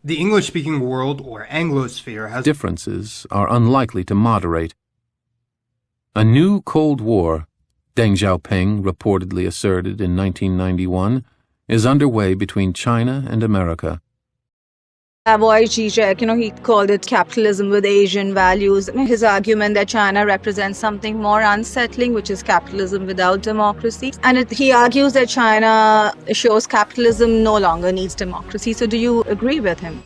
The English-speaking world, or Anglosphere, has differences are unlikely to moderate. A new Cold War, Deng Xiaoping reportedly asserted in 1991, is underway between China and America. He called it capitalism with Asian values. His argument that China represents something more unsettling, which is capitalism without democracy. And he argues that China shows capitalism no longer needs democracy. So do you agree with him?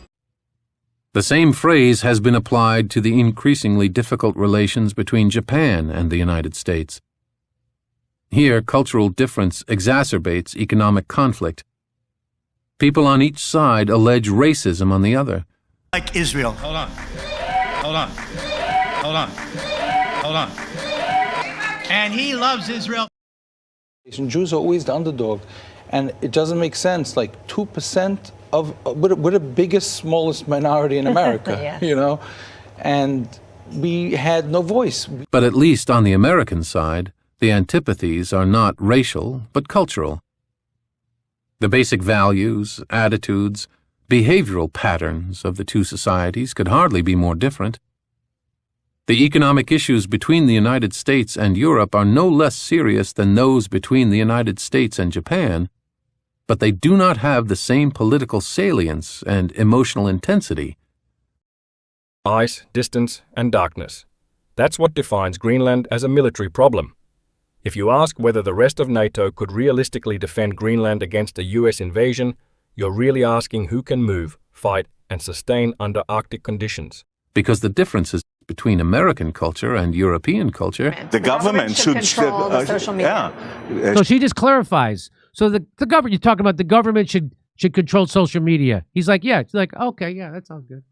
The same phrase has been applied to the increasingly difficult relations between Japan and the United States. Here, cultural difference exacerbates economic conflict. People on each side allege racism on the other. Like Israel. Hold on. And he loves Israel. Jews are always the underdog. And it doesn't make sense, like 2% of, we're the biggest, smallest minority in America, yeah. And we had no voice. But at least on the American side, the antipathies are not racial, but cultural. The basic values, attitudes, behavioral patterns of the two societies could hardly be more different. The economic issues between the United States and Europe are no less serious than those between the United States and Japan, but they do not have the same political salience and emotional intensity. Ice, distance, and darkness. That's what defines Greenland as a military problem. If you ask whether the rest of NATO could realistically defend Greenland against a US invasion, you're really asking who can move, fight, and sustain under Arctic conditions. Because the differences between American culture and European culture... The government should control the social media. Yeah. So she just clarifies. So the government, you're talking about the government should control social media. He's like, yeah. She's like, okay, yeah, that sounds good.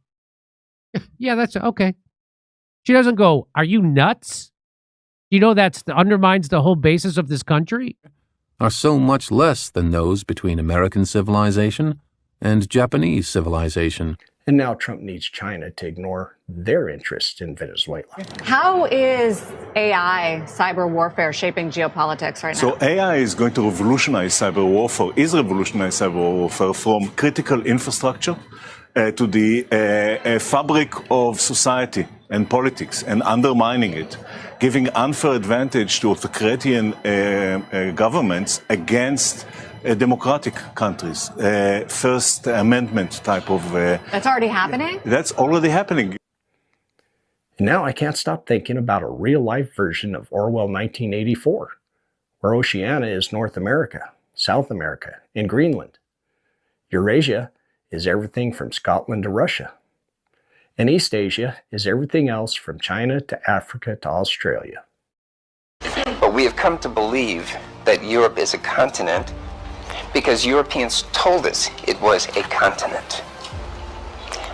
Yeah, that's okay. She doesn't go, are you nuts? You know that undermines the whole basis of this country? Are so much less than those between American civilization and Japanese civilization. And now Trump needs China to ignore their interests in Venezuela. How is AI, cyber warfare, shaping geopolitics right now? So AI is going to revolutionize cyber warfare, is revolutionizing cyber warfare from critical infrastructure to the fabric of society and politics, and undermining it, giving unfair advantage to authoritarian governments against democratic countries. First Amendment type of... That's already happening? That's already happening. And now I can't stop thinking about a real-life version of Orwell 1984, where Oceania is North America, South America, and Greenland. Eurasia is everything from Scotland to Russia. And East Asia is everything else from China to Africa to Australia. But we have come to believe that Europe is a continent because Europeans told us it was a continent.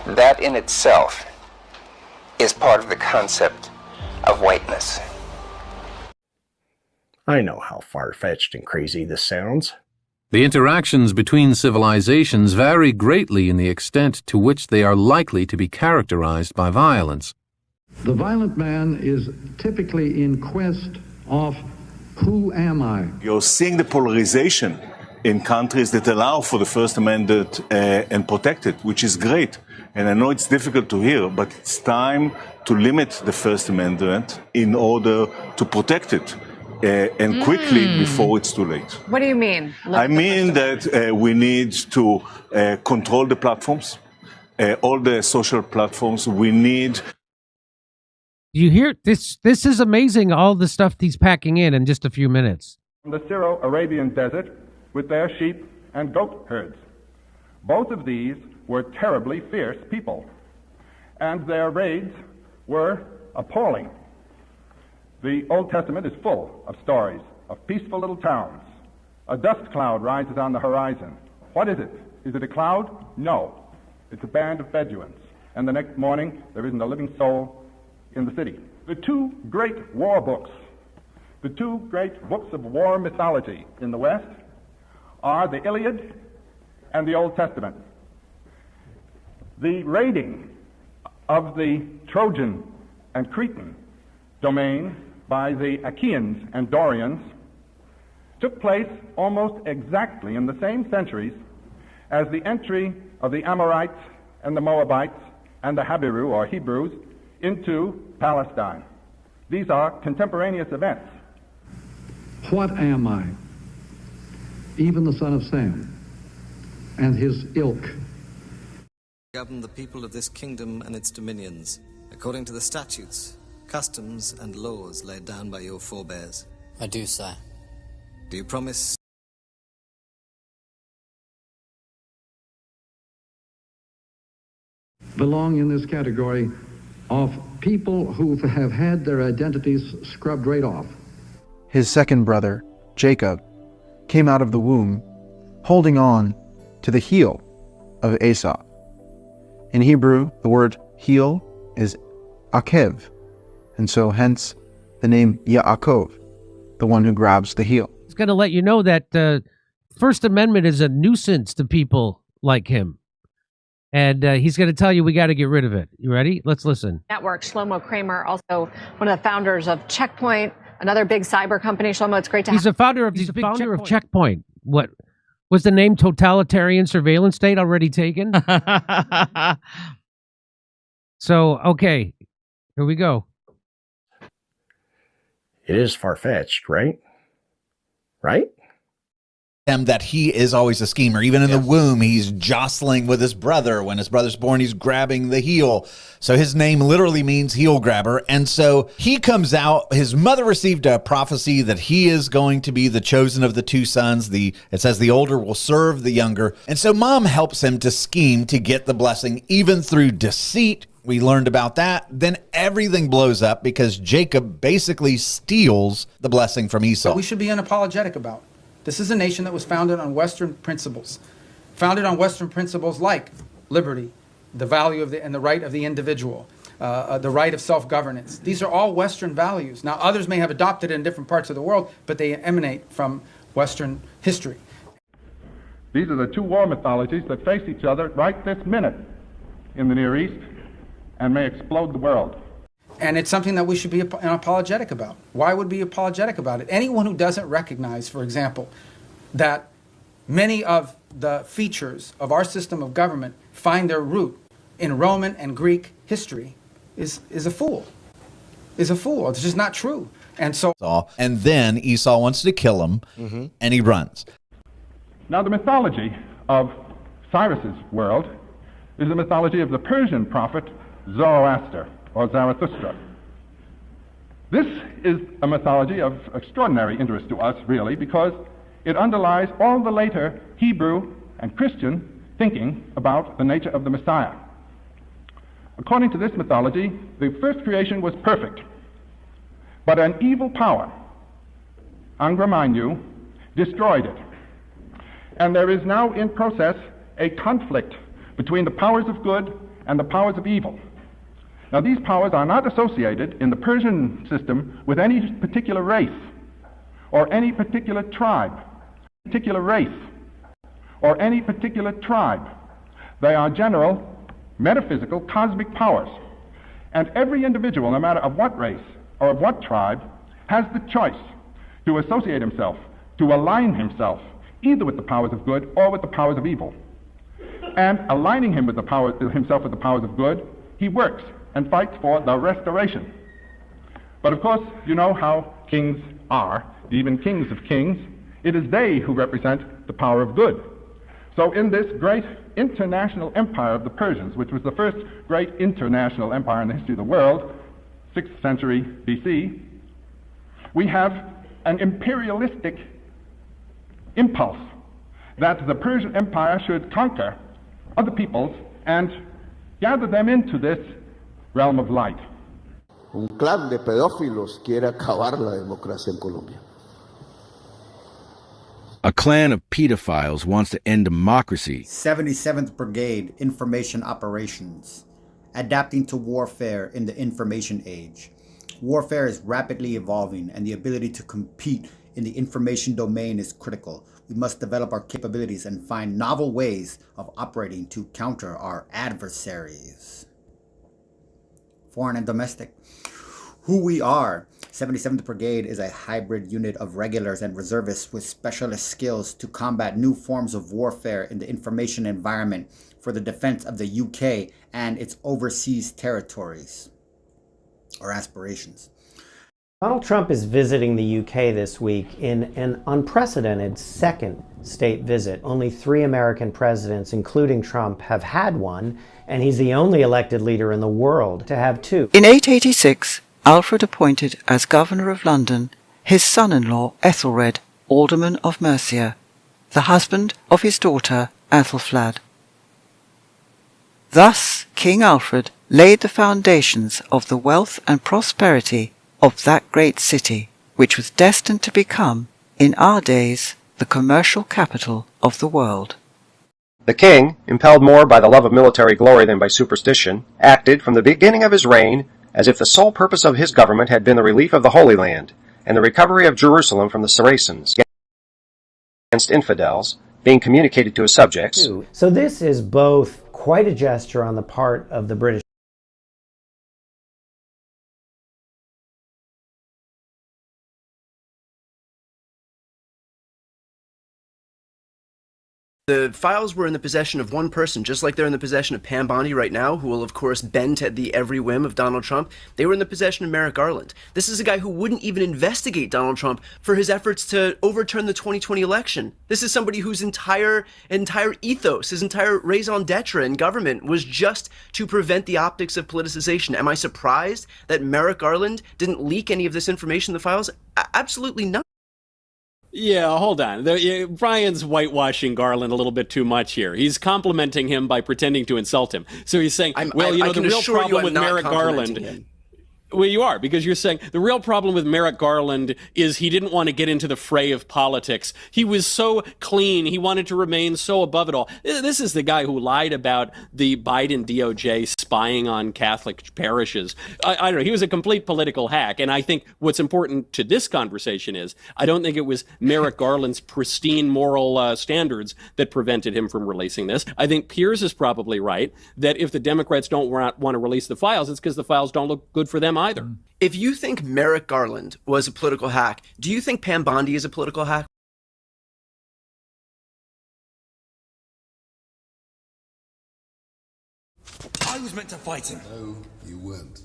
That in itself is part of the concept of whiteness. I know how far-fetched and crazy this sounds. The interactions between civilizations vary greatly in the extent to which they are likely to be characterized by violence. The violent man is typically in quest of who am I? You're seeing the polarization in countries that allow for the First Amendment and protect it, which is great. And I know it's difficult to hear, but it's time to limit the First Amendment in order to protect it. And quickly before it's too late. What do you mean? I mean that we need to control the platforms, all the social platforms. We need... You hear this? This is amazing, all the stuff he's packing in just a few minutes. From the Syro-Arabian desert with their sheep and goat herds. Both of these were terribly fierce people, and their raids were appalling. The Old Testament is full of stories of peaceful little towns. A dust cloud rises on the horizon. What is it? Is it a cloud? No. It's a band of Bedouins. And the next morning, there isn't a living soul in the city. The two great war books, the two great books of war mythology in the West are the Iliad and the Old Testament. The raiding of the Trojan and Cretan domain by the Achaeans and Dorians took place almost exactly in the same centuries as the entry of the Amorites and the Moabites and the Habiru, or Hebrews, into Palestine. These are contemporaneous events. What am I? Even the son of Sam and his ilk. Govern the people of this kingdom and its dominions, according to the statutes, customs, and laws laid down by your forebears. I do, sir. Do you promise? Belong in this category of people who have had their identities scrubbed right off. His second brother, Jacob, came out of the womb, holding on to the heel of Esau. In Hebrew, the word heel is akev, and so hence the name Yaakov, the one who grabs the heel. It's going to let you know that First Amendment is a nuisance to people like him. And he's going to tell you we got to get rid of it. You ready? Let's listen. Network, Shlomo Kramer, also one of the founders of Checkpoint, another big cyber company. Shlomo, it's great to have you. He's a founder of Checkpoint. What was the name? Totalitarian Surveillance State already taken? So, okay, here we go. It is far-fetched, right? Right? That he is always a schemer. Even in the womb, he's jostling with his brother. When his brother's born, he's grabbing the heel. So his name literally means heel grabber. And so he comes out. His mother received a prophecy that he is going to be the chosen of the two sons. It says the older will serve the younger. And so mom helps him to scheme to get the blessing, even through deceit. We learned about that. Then everything blows up because Jacob basically steals the blessing from Esau. That we should be unapologetic about. This is a nation that was founded on Western principles. Founded on Western principles like liberty, the value of and the right of the individual, the right of self-governance. These are all Western values. Now, others may have adopted it in different parts of the world, but they emanate from Western history. These are the two war mythologies that face each other right this minute in the Near East and may explode the world. And it's something that we should be apologetic about. Why would we be apologetic about it? Anyone who doesn't recognize, for example, that many of the features of our system of government find their root in Roman and Greek history is a fool. Is a fool. It's just not true. And so, and then Esau wants to kill him, and he runs. Now, the mythology of Cyrus's world is the mythology of the Persian prophet Zoroaster, or Zarathustra. This is a mythology of extraordinary interest to us, really, because it underlies all the later Hebrew and Christian thinking about the nature of the Messiah. According to this mythology, the first creation was perfect, but an evil power, Angra Mainyu, destroyed it. And there is now in process a conflict between the powers of good and the powers of evil. Now, these powers are not associated in the Persian system with any particular race or any particular tribe, or any particular tribe. They are general, metaphysical, cosmic powers. And every individual, no matter of what race or of what tribe, has the choice to associate himself, to align himself, either with the powers of good or with the powers of evil. And aligning him with himself with the powers of good, he works and fights for the restoration. But of course, you know how kings are, even kings of kings. It is they who represent the power of good. So in this great international empire of the Persians, which was the first great international empire in the history of the world, 6th century BC, we have an imperialistic impulse that the Persian Empire should conquer other peoples and gather them into this realm of light. Un clan de pedófilos quiere acabar la democracia en Colombia. A clan of pedophiles wants to end democracy. 77th Brigade Information Operations. Adapting to warfare in the information age. Warfare is rapidly evolving, and the ability to compete in the information domain is critical. We must develop our capabilities and find novel ways of operating to counter our adversaries. Foreign and domestic. Who we are. 77th Brigade is a hybrid unit of regulars and reservists with specialist skills to combat new forms of warfare in the information environment. For for the defense of the UK and its overseas territories or aspirations. Donald Trump is visiting the UK this week in an unprecedented second state visit. Only 3 American presidents, including Trump, have had one, and he's the only elected leader in the world to have 2. In 886, Alfred appointed as Governor of London his son-in-law Ethelred, Alderman of Mercia, the husband of his daughter Athelflaed. Thus King Alfred laid the foundations of the wealth and prosperity of that great city, which was destined to become, in our days, the commercial capital of the world. The king, impelled more by the love of military glory than by superstition, acted from the beginning of his reign as if the sole purpose of his government had been the relief of the Holy Land and the recovery of Jerusalem from the Saracens against infidels, being communicated to his subjects. So this is both quite a gesture on the part of the British The files were in the possession of one person, just like they're in the possession of Pam Bondi right now, who will of course bend to the every whim of Donald Trump. They were in the possession of Merrick Garland. This is a guy who wouldn't even investigate Donald Trump for his efforts to overturn the 2020 election. This is somebody whose entire ethos, his entire raison d'etre in government was just to prevent the optics of politicization. Am I surprised that Merrick Garland didn't leak any of this information in the files? Absolutely not. Yeah, hold on. Brian's whitewashing Garland a little bit too much here. He's complimenting him by pretending to insult him. So he's saying, the real problem with Merrick Garland... Well, you are, because you're saying the real problem with Merrick Garland is he didn't want to get into the fray of politics. He was so clean. He wanted to remain so above it all. This is the guy who lied about the Biden DOJ spying on Catholic parishes. I don't know. He was a complete political hack. And I think what's important to this conversation is I don't think it was Merrick Garland's pristine moral standards that prevented him from releasing this. I think Piers is probably right that if the Democrats don't want to release the files, it's because the files don't look good for them either. If you think Merrick Garland was a political hack, do you think Pam Bondi is a political hack? I was meant to fight him. No, you weren't.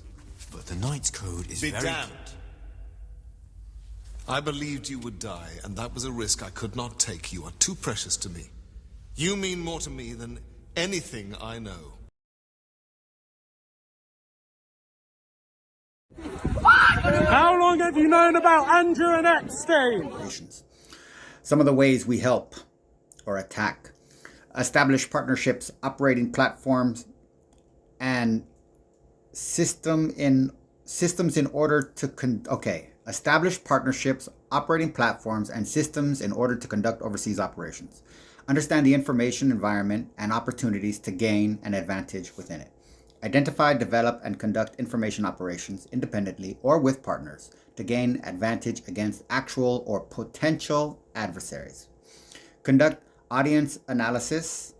But the Knight's Code is Be very... damned. I believed you would die, and that was a risk I could not take. You are too precious to me. You mean more to me than anything I know. How long have you known about Andrew and Epstein? Some of the ways we help or attack: establish partnerships, operating platforms, and systems in order to establish partnerships, operating platforms, and systems in order to conduct overseas operations. Understand the information environment and opportunities to gain an advantage within it. Identify, develop, and conduct information operations independently or with partners to gain advantage against actual or potential adversaries. Conduct audience analysis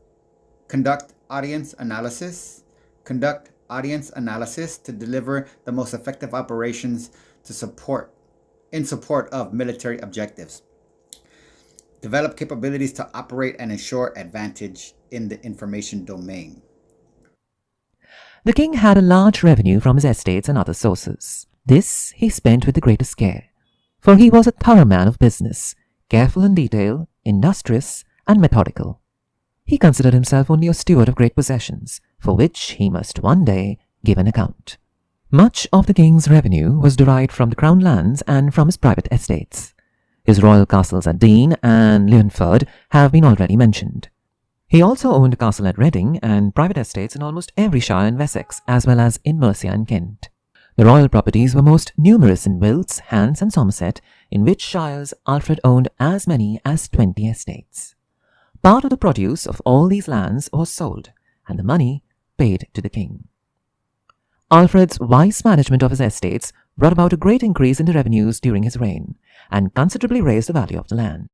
to deliver the most effective operations in support of military objectives. Develop capabilities to operate and ensure advantage in the information domain. The king had a large revenue from his estates and other sources. This he spent with the greatest care, for he was a thorough man of business, careful in detail, industrious, and methodical. He considered himself only a steward of great possessions, for which he must one day give an account. Much of the king's revenue was derived from the crown lands and from his private estates. His royal castles at Dean and Leonford have been already mentioned. He also owned a castle at Reading and private estates in almost every shire in Wessex, as well as in Mercia and Kent. The royal properties were most numerous in Wilts, Hants, and Somerset, in which shires Alfred owned as many as 20 estates. Part of the produce of all these lands was sold, and the money paid to the king. Alfred's wise management of his estates brought about a great increase in the revenues during his reign, and considerably raised the value of the land.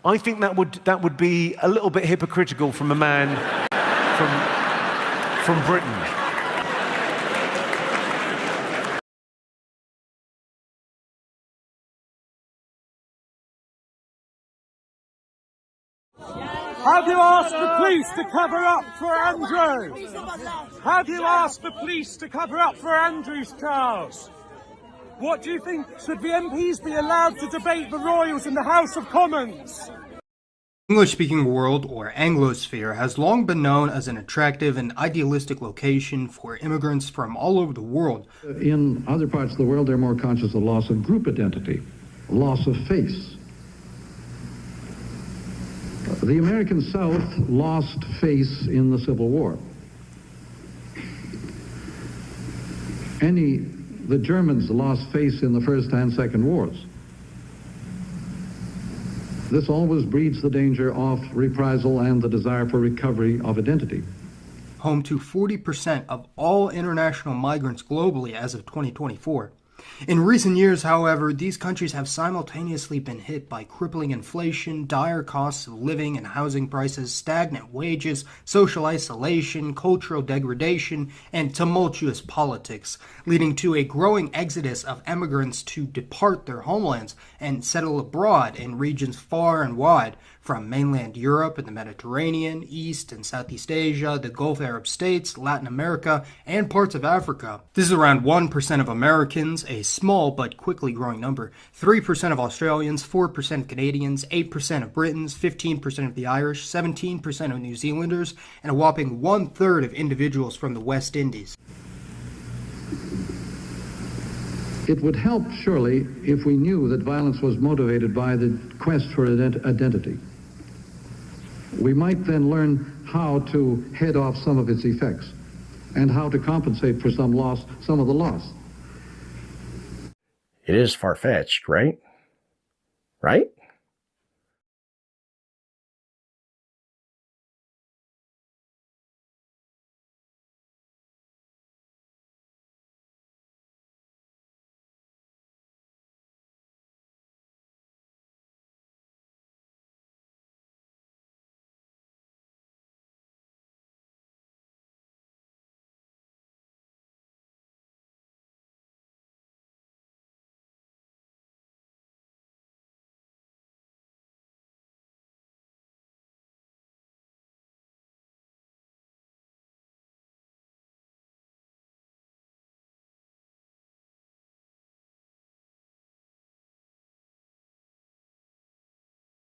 I think that would be a little bit hypocritical from a man from Britain. Have you asked the police to cover up for Andrew? Have you asked the police to cover up for Andrew's trials? What do you think? Should the MPs be allowed to debate the royals in the House of Commons? English-speaking world, or Anglosphere, has long been known as an attractive and idealistic location for immigrants from all over the world. In other parts of the world, they're more conscious of loss of group identity, loss of face. The American South lost face in the Civil War. The Germans lost face in the First and Second Wars. This always breeds the danger of reprisal and the desire for recovery of identity. Home to 40% of all international migrants globally as of 2024. In recent years, however, these countries have simultaneously been hit by crippling inflation, dire costs of living and housing prices, stagnant wages, social isolation, cultural degradation, and tumultuous politics, leading to a growing exodus of immigrants to depart their homelands and settle abroad in regions far and wide, from mainland Europe and the Mediterranean, East and Southeast Asia, the Gulf Arab states, Latin America, and parts of Africa. This is around 1% of Americans, a small but quickly growing number, 3% of Australians, 4% of Canadians, 8% of Britons, 15% of the Irish, 17% of New Zealanders, and a whopping 1/3 of individuals from the West Indies. It would help, surely, if we knew that violence was motivated by the quest for identity. We might then learn how to head off some of its effects and how to compensate for some of the loss. It is far-fetched, right? Right?